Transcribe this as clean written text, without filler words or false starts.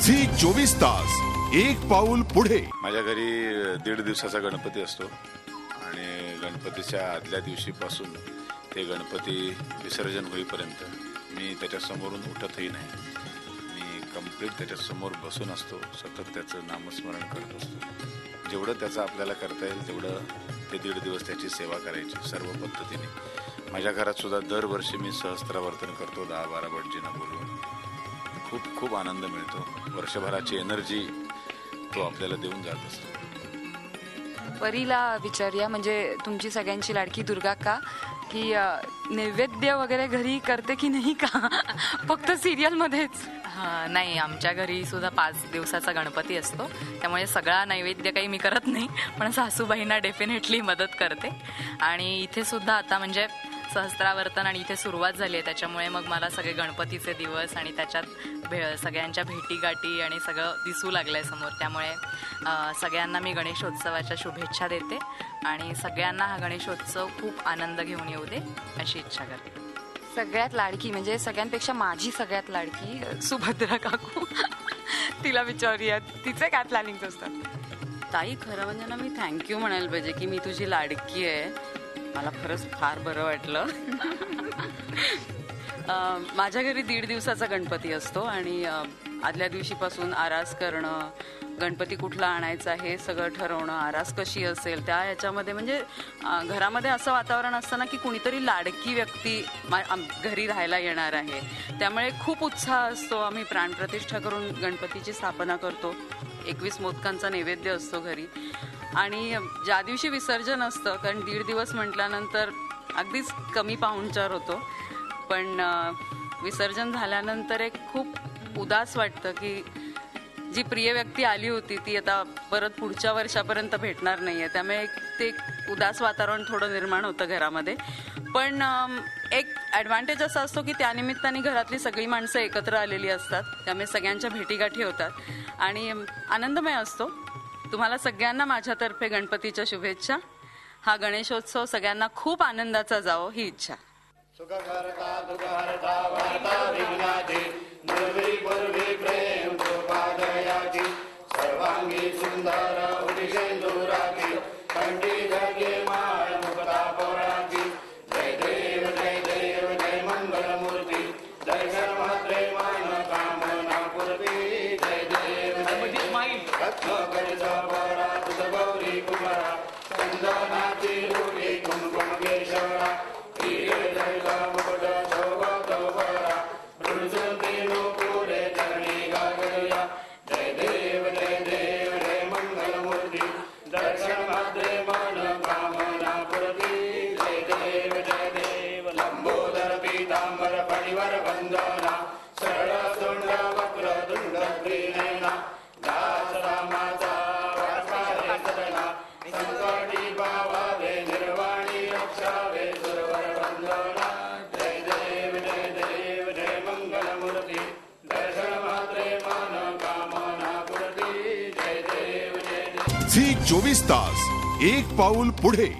Zee 24 तास एक पाऊल पुढे। माझ्या घरी 1.5 दिवसाचा गणपती असतो आणि गणपतीच्या आदल्या दिवशीपासून ते गणपती विसर्जन होईपर्यंत मी त्याच्यासमोरून उठतही नाही। मी कंप्लीट त्याच्यासमोर बसून असतो, सतत त्याचं नामस्मरण करत असतो। जेवढं त्याचं आपल्याला करता येईल तेवढं ते 1.5 दिवस त्याची सेवा करायची सर्व पद्धतीने। माझ्या घरात सुद्धा दरवर्षी मी सहस्त्रावर्तन करतो 10-12 भटजींना बोलून। खूप खूप आनंद मिळतो। वर्षभराची एनर्जी तो आपल्याला देऊन जात असतो। परीला विचारूया, म्हणजे तुमची सगळ्यांची लाडकी दुर्गा का, की नैवेद्य वगैरे घरी करते की नाही का, फक्त सिरियल मध्येच? नाही, आमच्या घरी सुद्धा 5 दिवसाचा गणपती असतो, त्यामुळे सगळा नैवेद्य काही मी करत नाही, पण सासूबाईंना डेफिनेटली मदत करते। आणि इथे सुद्धा आता म्हणजे सहस्त्रावर्तन आणि इथे सुरुवात झाली आहे, त्याच्यामुळे मग मला सगळे गणपतीचे दिवस आणि त्याच्यात सगळ्यांच्या भेटीगाठी आणि सगळं दिसू लागलं आहे समोर। त्यामुळे सगळ्यांना मी गणेशोत्सवाच्या शुभेच्छा देते आणि सगळ्यांना हा गणेशोत्सव खूप आनंद घेऊन येऊ दे अशी इच्छा करते। सगळ्यात लाडकी, म्हणजे सगळ्यांपेक्षा माझी सगळ्यात लाडकी सुभद्रा काकू, तिला विचारूया तिचे काय प्लॅनिंग असतात? ताई, खरं म्हणजे ना, मी थँक्यू म्हणायला पाहिजे की मी तुझी लाडकी आहे। मला खरंच फार बरं वाटलं। माझ्या घरी 1.5 दिवसाचा गणपती असतो आणि आदल्या दिवशीपासून आरास करणं, गणपती कुठला आणायचा हे सगळं ठरवणं, आरास कशी असेल त्या ह्याच्यामध्ये म्हणजे घरामध्ये असं वातावरण असतं ना की कुणीतरी लाडकी व्यक्ती घरी राहायला येणार आहे, त्यामुळे खूप उत्साह असतो। आम्ही प्राणप्रतिष्ठा करून गणपतीची स्थापना करतो। 21 मोदकांचा नैवेद्य असतो घरी आणि ज्या दिवशी विसर्जन असतं, कारण 1.5 दिवस म्हटल्यानंतर अगदीच कमी पाहुणचार होतो, पण विसर्जन झाल्यानंतर एक खूप उदास वाटतं की जी प्रिय व्यक्ती आली होती ती आता परत पुढच्या वर्षापर्यंत भेटणार नाहीये, त्यामुळे ते उदास वातावरण थोडं निर्माण होतं घरामध्ये। पण एक ॲडव्हान्टेज असा असतो की त्यानिमित्ताने घरातली सगळी माणसं एकत्र आलेली असतात, त्यामुळे सगळ्यांच्या भेटीगाठी होतात आणि आनंदमय असतो। तुम्हाला सगळ्यांना माझ्यातर्फे गणपतीच्या शुभेच्छा। हा गणेशोत्सव सगळ्यांना खूप आनंदाचा जावो ही इच्छा। सुखकर्ता दुःखहर्ता भर्ता विघ्नाची, निर्भीक प्रेम कृपादयाची, सर्वांगी सुंदर उदिशेंदुराची, कंठी धगे माळ मुक्ता पवळाची। जय देव जय देव जय मंगलमूर्ती, दर्शन मात्रे मान कामना पूर्ती। जय देव बरा तुझ गौरी कुमारा, चंदनाची रुढी कुमकुम केशवरा, मुकुट शोभत बरा, रुजून तीनू पुढे चरणी गागल्या। जय देव जय मंगलमूर्ती, दर्शन मात्रे मन कामना पूर्ती। जय देव लंबोदर पीतांबर फणीवर वंदना, सरळ तोंड वक्र दुंड त्रिनयना, दास रामाचा वारसा सदना, संकटी बावावे निर्वाणी रक्षावे सुरवर वंदना। जय देव जय मंगलमूर्ती, दर्शन मात्रे मन कामना पूर्ती। जय देव झी 24 तास एक पाऊल पुढे।